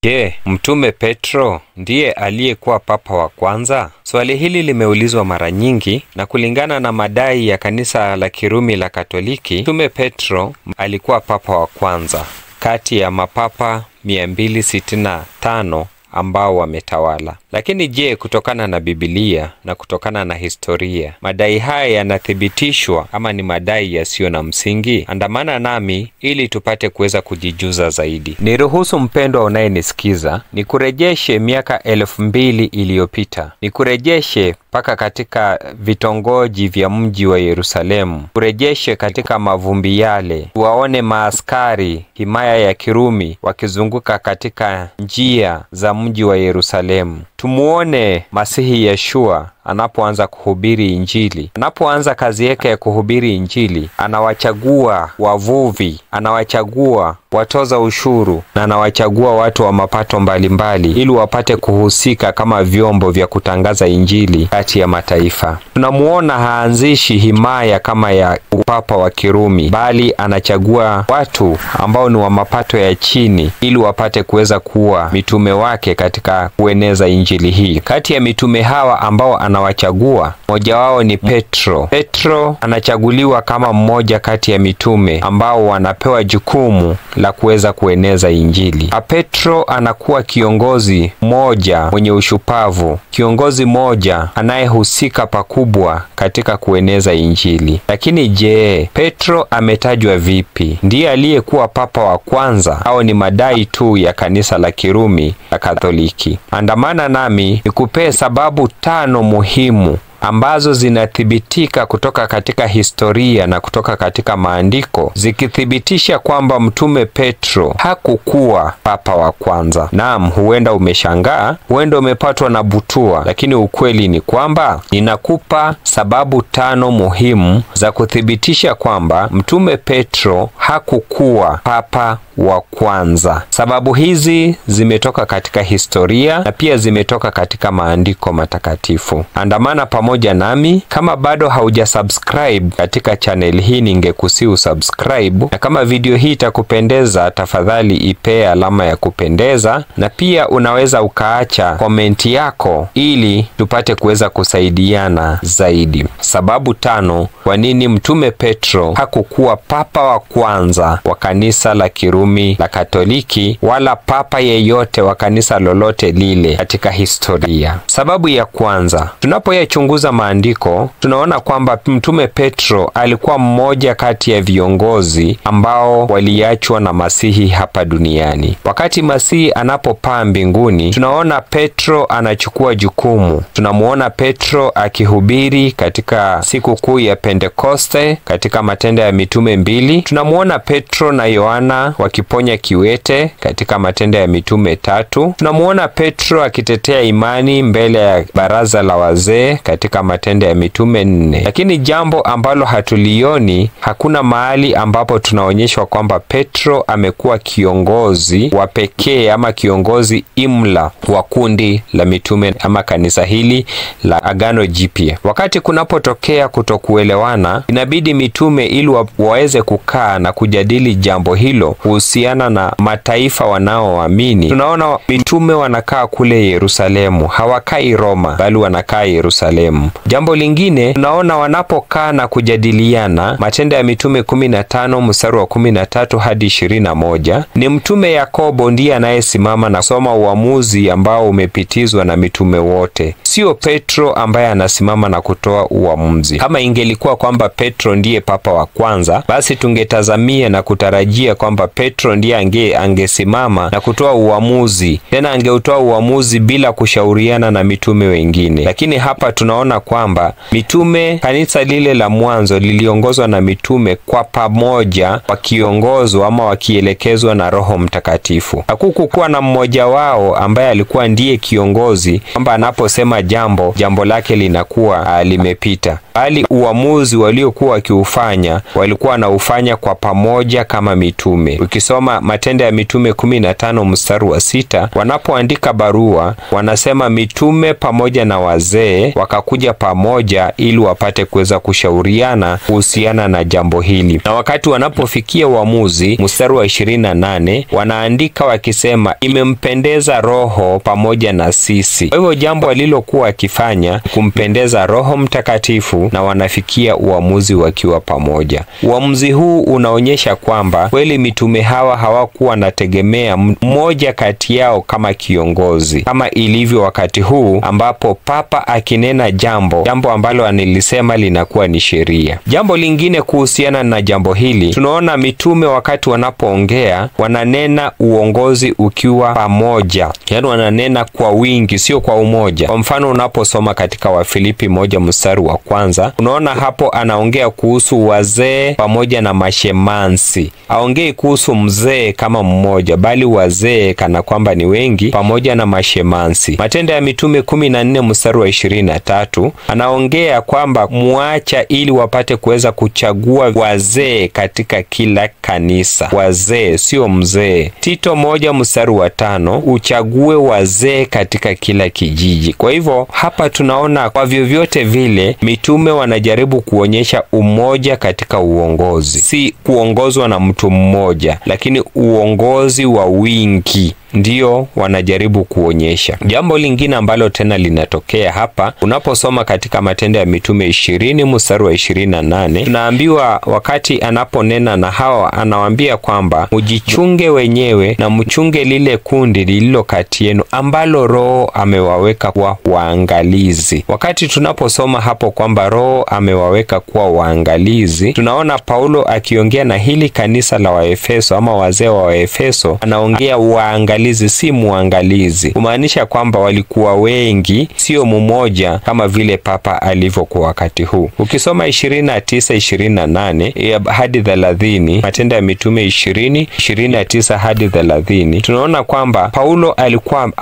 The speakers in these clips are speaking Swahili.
Je, Mtume Petro ndiye aliyekuwa papa wa kwanza? Swali hili limeulizwa mara nyingi, na kulingana na madai ya kanisa la Kirumi la Katoliki, Mtume Petro alikuwa papa wa kwanza kati ya mapapa 265 ambao wametawala. Lakini je, kutokana na Biblia na kutokana na historia, madai haya yanathibitishwa ama ni madai yasiyo na msingi? Andamana nami ili tupate kuweza kujijuza zaidi. Niruhusu mpendwa unayenisikiza nikurejeshe miaka 2000 iliyopita. Nikurejeshe mpaka katika vitongoji vya mji wa Yerusalemu. Kurejeshe katika mavumbi yale. Waone maaskari himaya ya Kirumi wakizunguka katika njia za mji wa Yerusalemu. Tumuone Masihi Yeshua anapoanza kuhubiri Injili. Anapoanza kazi yake ya kuhubiri Injili, anawachagua wavuvi, anawachagua watoza ushuru, na anawachagua watu wa mapato mbalimbali ili wapate kuhusika kama vyombo vya kutangaza Injili kati ya mataifa. Tunamuona haanzishi himaya kama ya upapa wa Kirumi, bali anachagua watu ambao ni wa mapato ya chini ili wapate kuweza kuwa mitume wake katika kueneza Injili hii. Kati ya mitume hawa ambao anawachagua, mmoja wao ni Petro. Petro anachaguliwa kama mmoja kati ya mitume ambao wanapewa jukumu la kuweza kueneza Injili. Petro anakuwa kiongozi mmoja mwenye ushupavu, kiongozi mmoja anayehusika pakubwa katika kueneza Injili. Lakini je, Petro ametajwa vipi? Ndiye aliyekuwa papa wa kwanza au ni madai tu ya kanisa la Kirumi la Katoliki? Andamana nami nikupee sababu 5 muhimu ambazo zinathibitika kutoka katika historia na kutoka katika maandiko, zikithibitisha kwamba Mtume Petro hakukuwa papa wa kwanza. Naam, huenda umeshangaa, huenda umepatwa na butua, lakini ukweli ni kwamba ninakupa sababu 5 muhimu za kuthibitisha kwamba Mtume Petro hakukuwa papa wa kwanza. Sababu hizi zimetoka katika historia na pia zimetoka katika maandiko matakatifu. Andamana pamoja nami. Kama bado haujasubscribe katika channel hii, ningekusihi usubscribe, na kama video hii itakupendeza, tafadhali ipe alama ya kupendeza, na pia unaweza ukaacha komenti yako ili tupate kuweza kusaidiana zaidi. Sababu 5 kwa nini Mtume Petro hakukuwa papa wa kwanza wa kanisa la Kirumi la Katoliki, wala papa yeyote wa kanisa lolote lile katika historia. Sababu ya kwanza, tunapoyachunguza maandiko, tunaona kwamba Mtume Petro alikuwa mmoja kati ya viongozi ambao waliachwa na Masihi hapa duniani. Wakati Masihi anapopaa mbinguni, tunaona Petro anachukua jukumu. Tunamuona Petro akihubiri katika siku kuu ya Pentekoste katika Matendo ya Mitume 2. Tunamuona Petro na Yohana wakiponya kiwete katika Matendo ya Mitume 3. Tunamuona Petro akitetea imani mbele ya baraza la wazee katika Matendo ya Mitume 4. Lakini jambo ambalo hatulioni, hakuna mahali ambapo tunaonyeshwa kwamba Petro amekuwa kiongozi wa pekee ama kiongozi imla wa kundi la mitume ama kanisa hili la Agano Jipya. Wakati kunapotokea kutokuelewana, inabidi mitume ili waweze kukaa na kujadili jambo hilo kuhusiana na mataifa wanaoamini. Tunaona mitume wanakaa kule Yerusalemu, hawakai Roma, bali wanakaa Yerusalemu. Jambo lingine, tunaona wanapokaa na kujadiliana, Matendo ya Mitume 15 mstari wa 13 hadi 21, ni mtume Yakobo ndiye anayesimama na soma uamuzi ambao umepitizwa na mitume wote. Sio Petro ambaye anasimama na kutoa uamuzi. Kama ingelikuwa kwamba Petro ndiye papa wa kwanza, basi tungetazamia na kutarajia kwamba Petro ndiye angesimama na kutoa uamuzi. Tena angeutoa uamuzi bila kushauriana na mitume wengine. Lakini hapa tunaona kwamba mitume, kanisa lile la mwanzo liliongozwa na mitume kwa pamoja, wakiongozwa ama wakielekezwa na Roho Mtakatifu. Hakukuwa na mmoja wao ambaye alikuwa ndiye kiongozi, kwamba anaposema jambo lake linakuwa limepita, bali uamuzi waliokuwa wakiufanya walikuwa wanaufanya kwa pamoja kama mitume. Ukisoma Matendo ya Mitume 15 mstari wa 6, wanapoandika barua wanasema mitume pamoja na wazee wanakuja pamoja ili wapate kuweza kushauriana kuhusiana na jambo hili. Na wakati wanapofikia uamuzi, mstari wa 28 wanaandika wakisema, imempendeza Roho pamoja na sisi. Kwa hivyo jambo walilokuwa wakifanya kumpendeza Roho Mtakatifu, na wanafikia uamuzi wakiwa pamoja. Uamuzi huu unaonyesha kwamba kweli mitume hawa hawakuwa wanategemea mmoja kati yao kama kiongozi, kama ilivyo wakati huu ambapo papa akinena jambo ambalo anilisema linakuwa ni sheria. Jambo lingine kuhusiana na jambo hili, tunaona mitume wakati wanapoongea wananena uongozi ukiwa pamoja, yaani wananena kwa wingi, sio kwa umoja. Kwa mfano unaposoma katika Wafilipi 1 mstari wa 1, unaona hapo anaongea kuhusu wazee pamoja na mashemansi. Aongei kuhusu mzee kama mmoja, bali wazee kana kwamba ni wengi pamoja na mashemansi. Matendo ya Mitume 14 mstari wa 23 anaongea kwamba muacha ili wapate kuweza kuchagua wazee katika kila kanisa. Wazee, sio mzee. Tito 1 mstari wa 5, uchague wazee katika kila kijiji. Kwa hivyo hapa tunaona kwa vyovyote vile mitume wanajaribu kuonyesha umoja katika uongozi. Si kuongozwa na mtu mmoja, lakini uongozi wa wingi ndio wanajaribu kuonyesha. Jambo lingine ambalo tena linatokea hapa, unaposoma katika Matendo ya Mitume 20 mstari wa 28, tunaambiwa wakati anaponena na hawa, anawaambia kwamba mujichunge wenyewe na mchunge lile kundi lililo kati yenu ambalo Roho amewaweka kuwa waangalizi. Wakati tunaposoma hapo kwamba Roho amewaweka kuwa waangalizi, tunaona Paulo akiongea na hili kanisa la Waefeso ama wazee wa Waefeso, anaongea waangalizi, si muangalizi, kumaanisha kwamba walikuwa wengi, sio mmoja kama vile papa alivyokuwa wakati huu. Ukisoma 29-28 hadi 30, Matendo ya Mitume 20:29 hadi 30, tunaona kwamba Paulo alikuwa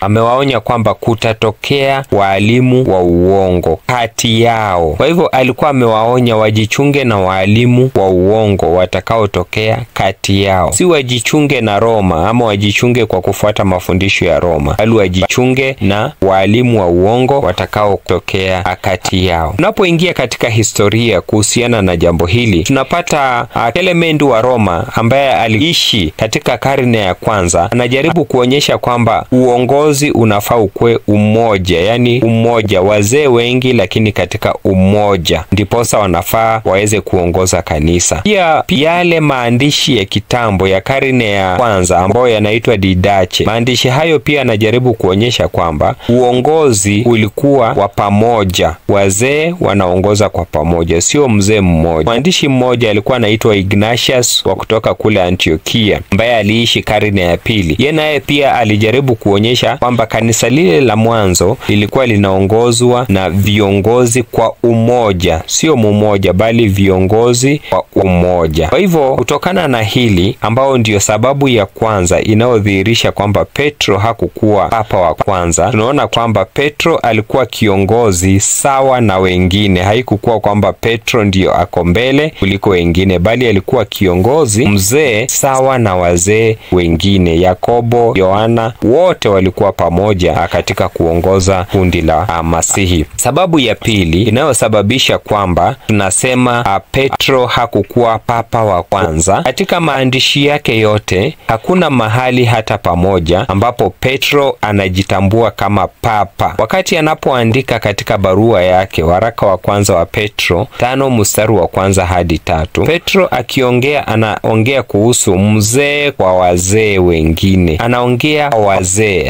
amewaonya kwamba kutatokea walimu wa uongo kati yao. Kwa hivyo alikuwa amewaonya wajichunge na walimu wa uongo watakaotokea kati yao. Si wajichunge na Roma ama wajichunge kwa kufuata mafundisho ya Roma, bali wajichunge na walimu wa uongo watakaotokea kati yao. Unapoingia katika historia kuhusiana na jambo hili, tunapata Clement wa Roma ambaye aliishi katika karne ya kwanza, anajaribu kuonyesha kwamba uongozi unafaa ukue umoja, yani umoja, wazee wengi lakini katika umoja, ndiposa wanafaa waweze kuongoza kanisa. Pia yale maandishi ya kitambo ya karne ya kwanza ambayo yanaitwa Didache, maandishi hayo pia anajaribu kuonyesha kwamba uongozi ulikuwa wa pamoja, wazee wanaongoza kwa pamoja, sio mzee mmoja. Mwandishi mmoja alikuwa anaitwa Ignatius wa kutoka kule Antiokia, ambaye aliishi karne ya pili. Yeye naye pia alijaribu kuonyesha kwamba kanisa lile la mwanzo lilikuwa linaongozwa na viongozi kwa umoja, sio mmoja, bali viongozi kwa umoja. Kwa hivyo kutokana na hili, ambao ndio sababu ya kwanza inayodhihirisha kwamba Petro hakukuwa papa wa kwanza, tunaona kwamba Petro alikuwa kiongozi sawa na wengine. Haikukuwa kwamba Petro ndio ako mbele kuliko wengine, bali alikuwa kiongozi mzee sawa na wazee wengine. Yakobo, Yohana, wote walikuwa pamoja katika kuongoza kundi la Masihi. Sababu ya pili inayosababisha kwamba tunasema Petro hakukuwa papa wa kwanza, katika maandishi yake yote hakuna mahali hata pamoja ambapo Petro anajitambua kama papa. Wakati anapoandika katika barua yake, waraka wa kwanza wa Petro 5 mstari wa 1 hadi 3, Petro akiongea anaongea kuhusu mzee kwa wazee wengine. Anaongea wazee,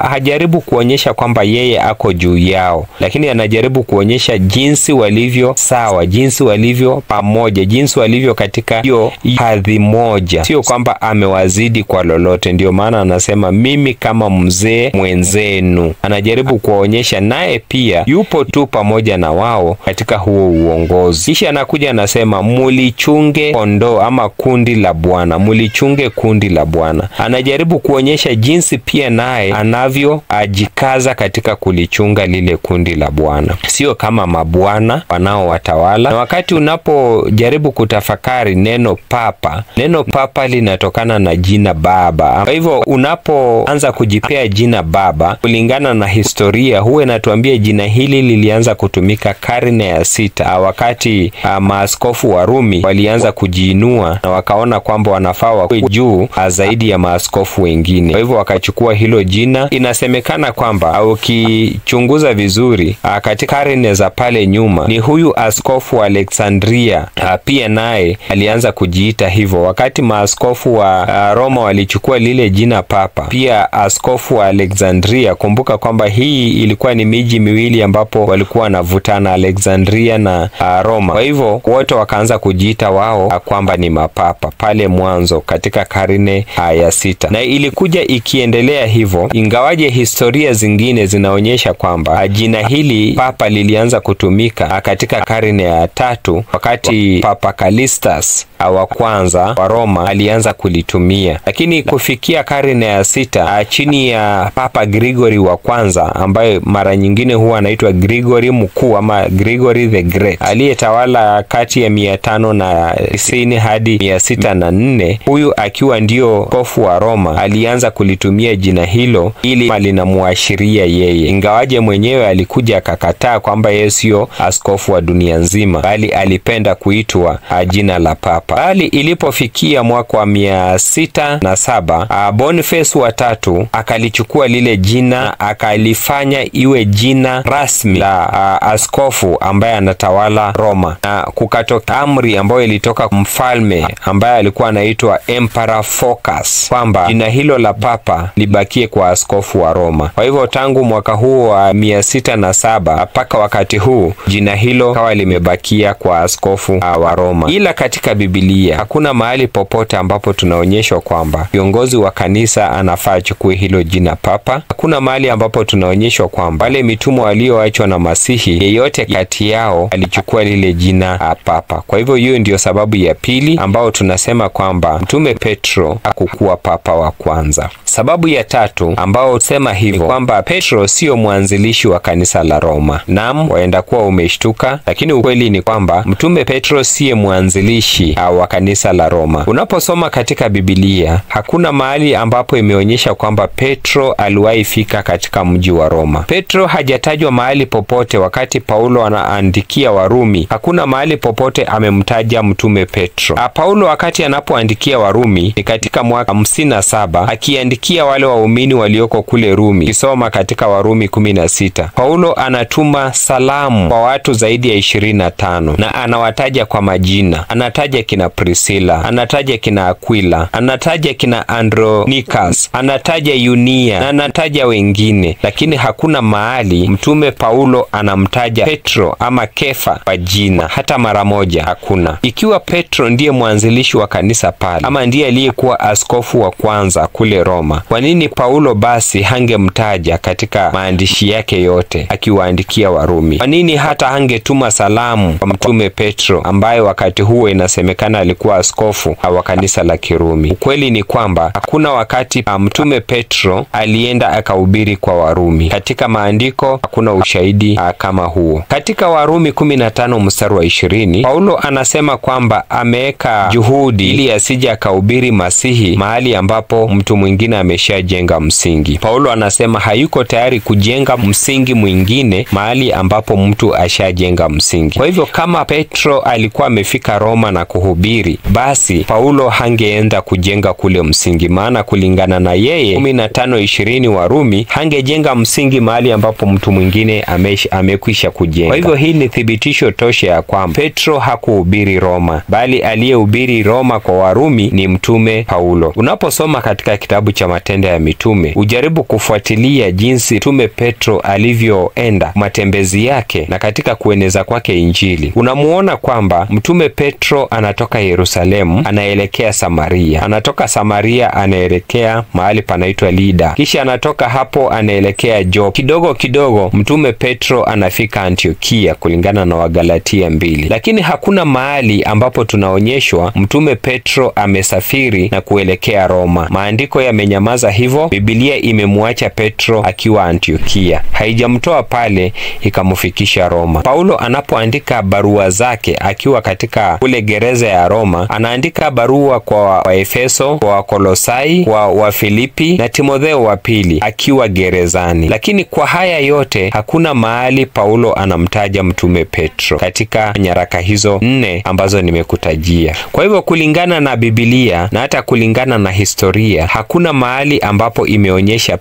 hajaribu kuonyesha kwamba yeye ako juu yao, lakini anajaribu kuonyesha jinsi walivyo sawa, jinsi walivyo pamoja, jinsi walivyo katika hiyo hadhi moja, sio kwamba amewazidi kwa lolote. Ndio maana anasema mimi kama mzee mwenzenu. Anajaribu kuonyesha naye pia yupo tu pamoja na wao katika huo uongozi. Kisha anakuja anasema mulichunge kondoo ama kundi la Bwana, mulichunge kundi la Bwana. Anajaribu kuonyesha jinsi pia naye anavyoajikaza katika kulichunga lile kundi la Bwana, sio kama mabwana wanaowatawala. Na wakati unapojaribu kutafakari neno papa linatokana na jina baba baba. Kwa hivyo unapoanza kujipea jina baba, kulingana na historia, huwa inatuambia jina hili lilianza kutumika karne ya 6, wakati maaskofu wa Rumi walianza kujiinua na wakaona kwamba wanafaa wawe juu zaidi ya maaskofu wengine. Kwa hivyo wakachukua hilo jina. Inasemekana kwamba ukichunguza vizuri katika karne za pale nyuma, ni huyu askofu wa Alexandria pia naye alianza kujiita hivyo. Wakati maaskofu wa Roma walichukua lile jina papa, pia askofu wa Alexandria, kumbuka kwamba hii ilikuwa ni miji miwili ambapo walikuwa wanavutana, Alexandria na Roma. Kwa hivyo wote wakaanza kujiita wao kwamba ni mapapa pale mwanzo katika karne ya 6, na ilikuja ikiendelea hivyo, ingawaje historia zingine zinaonyesha kwamba jina hili papa lilianza kutumika katika karne ya 3, wakati Papa Callistus wa kwanza wa Roma alianza kulitumia. Lakini kufikia karne ya 6 chini ya Papa Gregory wa kwanza, ambaye mara nyingine huwa anaitwa Gregory Mkuu ama Gregory the Great, aliyetawala kati ya 590 hadi 604, huyu akiwa ndio askofu wa Roma, alianza kulitumia jina hilo ili linamuashiria yeye, ingawaje mwenyewe alikuja akakataa kwamba yeye sio askofu wa dunia nzima, bali alipenda kuitwa jina la papa. Bali ilipofikia mwaka wa 607, Boniface wa 3 akalichukua lile jina akalifanya iwe jina rasmi la askofu ambaye anatawala Roma, na kukatoka amri ambayo ilitoka mfalme ambaye alikuwa anaitwa Emperor Focus kwamba jina hilo la papa libakie kwa askofu wa Roma. Kwa hivyo tangu mwaka huu wa 607 mpaka wakati huu jina hilo kawa limebakia kwa askofu wa Roma. Ila katika Biblia hakuna mahali popote ambapo tunaonyeshwa kwamba viongozi wa kanisa anafaa achukue hilo jina papa. Hakuna mahali ambapo tunaonyeshwa kwamba wale mitume walioachwa na Masihi yeyote kati yao alichukua lile jina papa. Kwa hivyo hiyo ndio sababu ya pili ambao tunasema kwamba Mtume Petro hakukuwa papa wa kwanza. Sababu ya tatu ambao sema hivyo kwamba Petro sio mwanzilishi wa kanisa la Roma. Naam, waenda kuwa umeshtuka, lakini ukweli ni kwamba Mtume Petro siye mwanzilishi wa kanisa la Roma. Unaposoma katika Biblia hakuna mahali ambapo imeonyesha kwamba Petro aliwahi fika katika mji wa Roma. Petro hajatajwa mahali popote. Wakati Paulo anaandikia Warumi, hakuna mahali popote amemtaja Mtume Petro. Paulo wakati anapoandikia Warumi ni katika mwaka 57, akiandikia wale waumini walioko kule Rumi. Kisoma katika Warumi 16, Paulo anatuma salamu kwa watu zaidi ya 25 na anawataja kwa majina. Anataja kina Priscilla, anataja kina Aquila, anataja kina Andronicus, anataja Yunia na anataja wengine, lakini hakuna mahali Mtume Paulo anamtaja Petro ama Kefa kwa jina hata mara moja. Hakuna. Ikiwa Petro ndiye mwanzilishi wa kanisa pale ama ndiye aliyekuwa askofu wa kwanza kule Roma, kwa nini Paulo basi hangemtaja katika maandishi yake yote akiwaandikia Warumi? Kwa nini hata hangetuma salamu kwa Mtume Petro ambaye wakati huo inasemekana alikuwa askofu wa kanisa la Kirumi? Ukweli ni kwamba hakuna wakati Mtume Petro alienda akahubiri kwa Warumi. Katika maandiko hakuna ushahidi kama huo. Katika Warumi 15 mstari wa 20, Paulo anasema kwamba ameweka juhudi ili asije akahubiri Masihi mahali ambapo mtu mwingine ameshajenga msingi. Paulo anasema hayuko tayari kujenga msingi mwingine mahali ambapo mtu ashajenga msingi. Kwa hivyo kama Petro alikuwa amefika Roma na kuhubiri, basi Paulo hangeenda kujenga kule msingi, maana kulingana na yeye 15:20 Warumi hangejenga msingi mahali ambapo mtu mwingine amekwisha kujenga. Kwa hivyo hii ni thibitisho tosha ya kwamba Petro hakuhubiri Roma, bali aliyehubiri Roma kwa Warumi ni Mtume Paulo. Unaposoma katika kitabu cha Matendo ya Mitume, ujaribu kufuatilia jinsi Mtume Petro alivyoenda matembezi yake na katika kueneza kwake Injili. Unamuona kwamba Mtume Petro anatoka Yerusalemu anaelekea Samaria, anatoka Samaria anaelekea mahali panaitwa Lida, kisha anatoka hapo anaelekea Jopa. Kidogo kidogo Mtume Petro anafika Antiokia kulingana na Wagalatia 2. Lakini hakuna mahali ambapo tunaonyeshwa Mtume Petro amesafiri na kuelekea Roma. Maandiko yamenyamaza hivyo. Biblia imemwacha Petro akiwa Antiokia, haijamtoa pale ikamfikisha Roma. Paulo anapoandika barua zake akiwa katika kule gereza ya Roma, anaandika barua kwa Waefeso, kwa Kolosai, wa Wafilipi na Timotheo wa pili akiwa gerezani. Lakini kwa haya yote hakuna mahali Paulo anamtaja mtume Petro katika nyaraka hizo 4 ambazo nimekutajia. Kwa hivyo kulingana na Biblia na hata kulingana na historia, hakuna mahali ambapo imeonyesha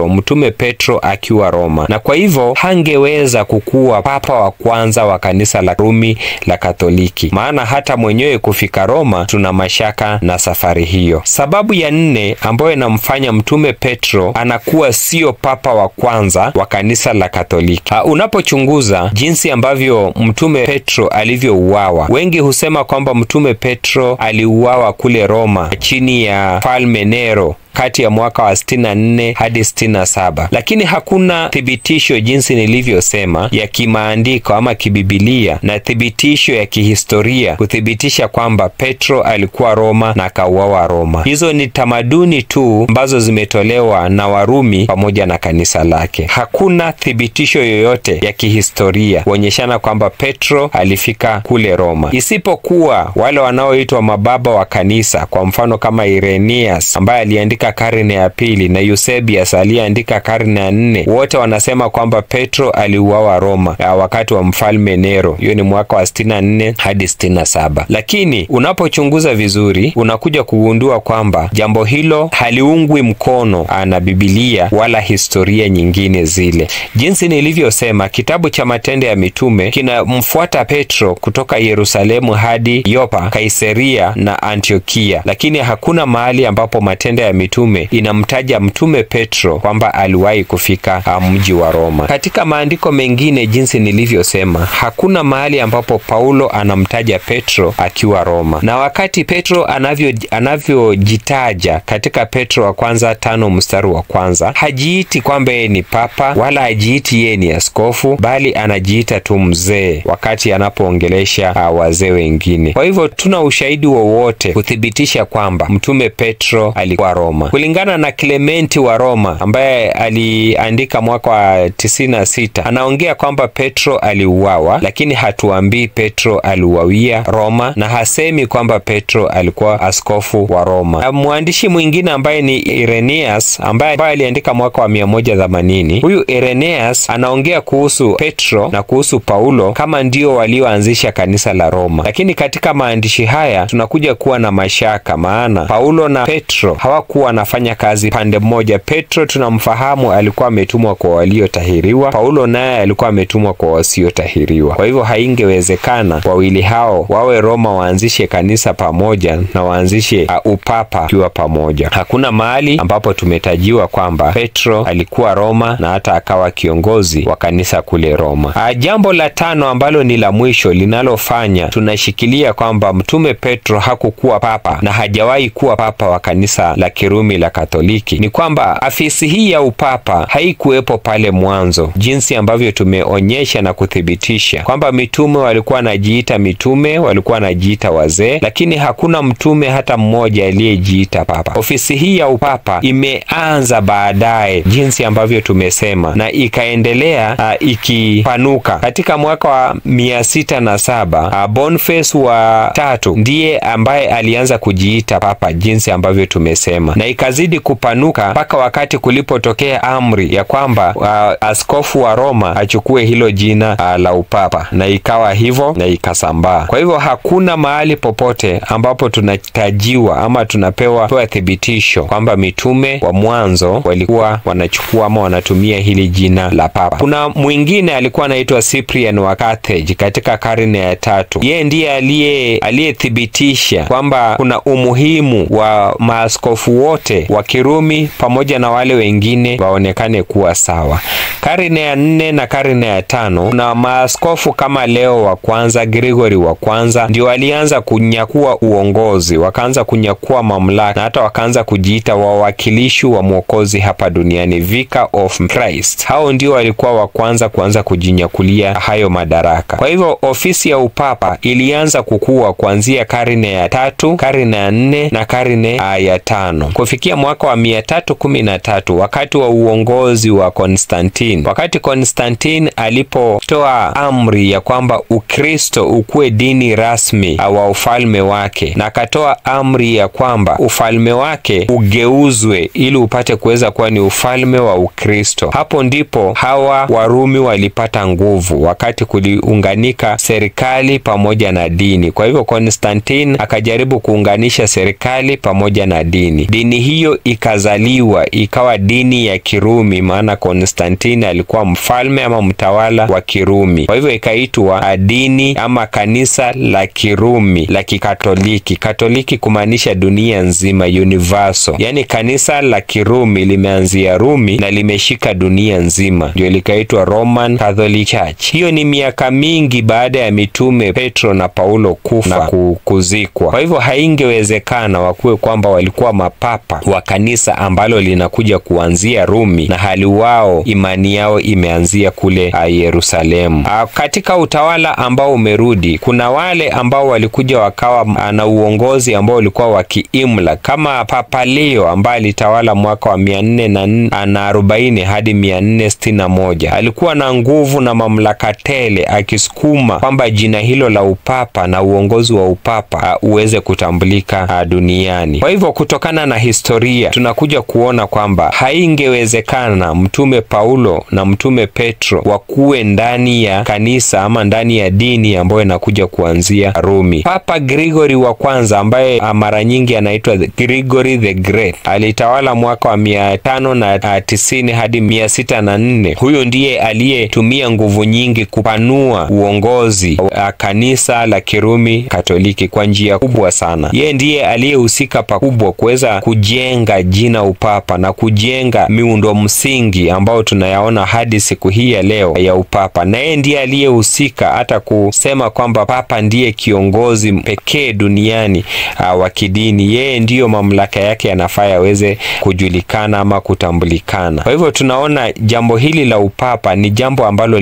mtume Petro akiwa Roma, na kwa hivyo hangeweza kukuwa papa wa kwanza wa kanisa la Rumi la Katoliki, maana hata mwenyewe kufika Roma tuna mashaka na safari hiyo. Sababu ya 4 ambayo inamfanya mtume Petro anakuwa sio papa wa kwanza wa kanisa la Katoliki. Unapochunguza jinsi ambavyo mtume Petro alivyouawa, wengi husema kwamba mtume Petro aliuawa kule Roma chini ya Mfalme Nero kati ya mwaka wa 64 hadi 67. Lakini hakuna thibitisho, jinsi nilivyosema, ya kimaandiko ama kibibilia na thibitisho ya kihistoria kuthibitisha kwamba Petro alikuwa Roma na akauawa Roma. Hizo ni tamaduni tu ambazo zimetolewa na Warumi pamoja na kanisa lake. Hakuna thibitisho yoyote ya kihistoria kuonyeshana kwamba Petro alifika kule Roma, isipokuwa wale wanaoitwa mababa wa kanisa, kwa mfano kama Irenaeus ambaye aliandika karne ya pili na Eusebius aliyeandika karne ya 4. Wote wanasema kwamba Petro aliuawa Roma wakati wa Mfalme Nero. Hiyo ni mwaka wa 64 hadi 67. Lakini unapochunguza vizuri unakuja kugundua kwamba jambo hilo haliungwi mkono na Biblia wala historia nyingine zile. Jinsi nilivyosema, kitabu cha Matendo ya Mitume kinamfuata Petro kutoka Yerusalemu hadi Yopa, Kaisaria na Antiokia, lakini hakuna mahali ambapo Matendo ya Mitume inamtaja mtume Petro kwamba aliwahi kufika mji wa Roma. Katika maandiko mengine, jinsi nilivyosema, hakuna mahali ambapo Paulo anamtaja Petro akiwa Roma. Na wakati Petro anavyojitaja katika Petro wa kwanza 5 mstari wa kwanza, hajiiti kwamba yeye ni papa wala hajiiti yeye ni askofu, bali anajiita tu mzee wakati anapoongelesha wazee wengine. Kwa hivyo tuna ushahidi wowote kuthibitisha kwamba mtume Petro alikuwa Roma. Kulingana na Clementi wa Roma ambaye aliandika mwaka wa 96, anaongea kwamba Petro aliuawa, lakini hatuambii Petro aliuawia Roma na hasemi kwamba Petro alikuwa askofu wa Roma. Mwandishi mwingine ambaye ni Irenaeus ambaye aliandika mwaka wa 180, huyu Irenaeus anaongea kuhusu Petro na kuhusu Paulo kama ndio walioanzisha kanisa la Roma. Lakini katika maandishi haya tunakuja kuwa na mashaka, maana Paulo na Petro hawakuwa nafanya kazi pande mmoja. Petro tunamfahamu alikuwa ametumwa kwa waliotahiriwa, Paulo naye alikuwa ametumwa kwa wasiotahiriwa. Kwa hivyo haingewezekana wawili hao wawe Roma waanzishe kanisa pamoja na waanzishe upapa kiwa pamoja. Hakuna mahali ambapo tumetajiwa kwamba Petro alikuwa Roma na hata akawa kiongozi wa kanisa kule Roma. Jambo la 5 ambalo ni la mwisho linalofanya tunashikilia kwamba mtume Petro hakukuwa papa na hajawahi kuwa papa wa kanisa la Kirumi la Katoliki ni kwamba afisi hii ya upapa haikuwepo pale mwanzo, jinsi ambavyo tumeonyesha na kuthibitisha kwamba mitume walikuwa wanajiita mitume, walikuwa wanajiita wazee, lakini hakuna mtume hata mmoja aliyejiita papa. Ofisi hii ya upapa imeanza baadaye, jinsi ambavyo tumesema, na ikaendelea ikipanuka. Katika mwaka wa 607 Boniface wa 3 ndiye ambaye alianza kujiita papa, jinsi ambavyo tumesema, na ikazidi kupanuka mpaka wakati kulipotokea amri ya kwamba askofu wa Roma achukue hilo jina la upapa, na ikawa hivyo na ikasambaa. Kwa hivyo hakuna mahali popote ambapo tunatajiwa ama tunapewa thibitisho kwamba mitume wa mwanzo walikuwa wanachukua ama wanatumia hili jina la papa. Kuna mwingine alikuwa anaitwa Cyprian wa Carthage katika karne ya 3. Yeye ndiye aliyethibitisha kwamba kuna umuhimu wa maaskofu wote wa Kirumi pamoja na wale wengine waonekane kuwa sawa. Karne ya 4 na karne ya 5 kuna maaskofu kama Leo wa kwanza, Gregory wa kwanza ndio walianza kunyakua uongozi, wakaanza kunyakua mamlaka na hata wakaanza kujiita wawakilishi wa Mwokozi hapa duniani, Vicar of Christ. Hao ndio walikuwa wa kwanza kuanza kujinyakulia hayo madaraka. Kwa hivyo ofisi ya upapa ilianza kukua kuanzia karne ya 3, karne ya 4 na karne ya 5. kufikia mwaka wa 313 wakati wa uongozi wa Konstantini. Wakati Konstantini alipotoa amri ya kwamba Ukristo ukuwe dini rasmi wa ufalme wake, na akatoa amri ya kwamba ufalme wake ugeuzwe ili upate kuweza kuwa ni ufalme wa Ukristo. Hapo ndipo hawa Warumi walipata nguvu, wakati kuliunganika serikali pamoja na dini. Kwa hivyo Konstantini akajaribu kuunganisha serikali pamoja na dini. Dini hiyo ikazaliwa ikawa dini ya Kirumi, maana Konstantini alikuwa mfalme ama mtawala wa Kirumi. Kwa hivyo ikaitwa dini ama kanisa la Kirumi la Kikatoliki. Katoliki kumaanisha dunia nzima, universal. Yaani kanisa la Kirumi limeanzia Rumi na limeshika dunia nzima, ndio likaitwa Roman Catholic Church. Hiyo ni miaka mingi baada ya mitume Petro na Paulo kufa na kuzikwa. Kwa hivyo haingewezekana wakuwe kwamba walikuwa mapapa wa kanisa ambalo linakuja kuanzia Rumi na hali wao imani yao imeanzia kule Yerusalemu. Katika utawala ambao umerudi, kuna wale ambao walikuja wakawa na uongozi ambao ulikuwa wa kiimla, kama Papa Leo ambaye alitawala mwaka wa 440 hadi 461. Alikuwa na nguvu na mamlaka tele, akisukuma kwamba jina hilo la upapa na uongozi wa upapa uweze kutambulika duniani. Kwa hivyo kutokana na historia tunakuja kuona kwamba haingewezekana mtume Paulo na mtume Petro wakuwe ndani ya kanisa ama ndani ya dini ambayo inakuja kuanzia Rumi. Papa Gregory wa kwanza ambaye mara nyingi anaitwa Gregory the Great alitawala mwaka wa 590 hadi 604. Huyo ndiye aliyetumia nguvu nyingi kupanua uongozi wa kanisa la Kirumi Katoliki kwa njia kubwa sana. Yeye ndiye aliyehusika pakubwa kuweza kujenga jina upapa na kujenga miundo msingi ambao tunayaona hadi siku hii ya leo ya upapa. Na yeye ndiye aliyehusika hata kusema kwamba papa ndiye kiongozi pekee duniani wa kidini. Yeye ndiyo mamlaka yake yanafaa yaweze kujulikana ama kutambulikana. Kwa hivyo tunaona jambo hili la upapa ni jambo ambalo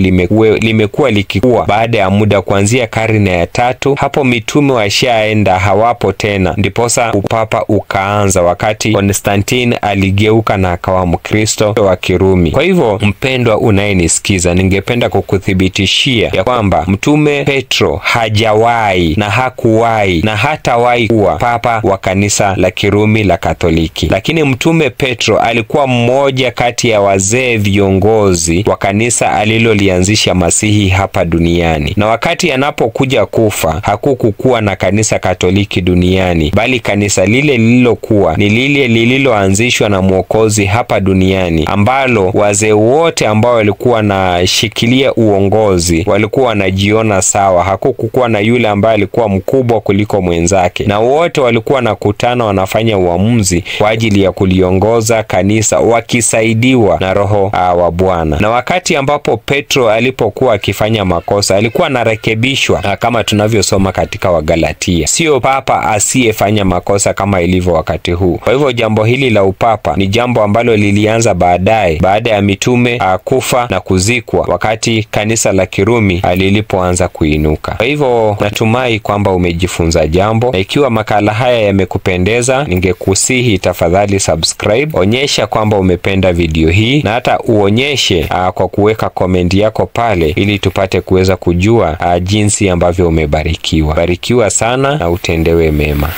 limekuwa likikua baada ya muda, kuanzia karne ya 3. Hapo mitume washaenda, hawapo tena, ndiposa upapa ukaanza wakati Konstantini aligeuka na akawa Mkristo wa Kirumi. Kwa hivyo mpendwa unayenisikiza, ningependa kukuthibitishia ya kwamba mtume Petro hajawahi na hakuwahi na hatawahi kuwa papa wa kanisa la Kirumi la Katoliki. Lakini mtume Petro alikuwa mmoja kati ya wazee viongozi wa kanisa alilolianzisha Masihi hapa duniani. Na wakati anapokuja kufa, hakukuwa na kanisa Katoliki duniani, bali kanisa lile lililokuwa ni lile lililoanzishwa na Mwokozi hapa duniani, ambalo wazee wote ambao walikuwa na shikilia uongozi walikuwa wanajiona sawa. Hakukuwa na yule ambaye alikuwa mkubwa kuliko mwenzake, na wote walikuwa nakutana wanafanya uamuzi kwa ajili ya kuliongoza kanisa wakisaidiwa na Roho wa Bwana. Na wakati ambapo Petro alipokuwa akifanya makosa, alikuwa anarekebishwa kama tunavyosoma katika Wagalatia. Sio papa asiyefanya makosa kama ilivyo wakati huu. Kwa hivyo jambo hili la upapa ni jambo ambalo lilianza baadaye, baada ya mitume kufa na kuzikwa, wakati kanisa la Kirumi lilipoanza kuinuka. Kwa hivyo natumai kwamba umejifunza jambo, na ikiwa makala haya yamekupendeza, ningekusihi tafadhali subscribe, onyesha kwamba umependa video hii, na hata uonyeshe kwa kuweka komenti yako pale, ili tupate kuweza kujua jinsi ambavyo umebarikiwa. Barikiwa sana na utendewe mema.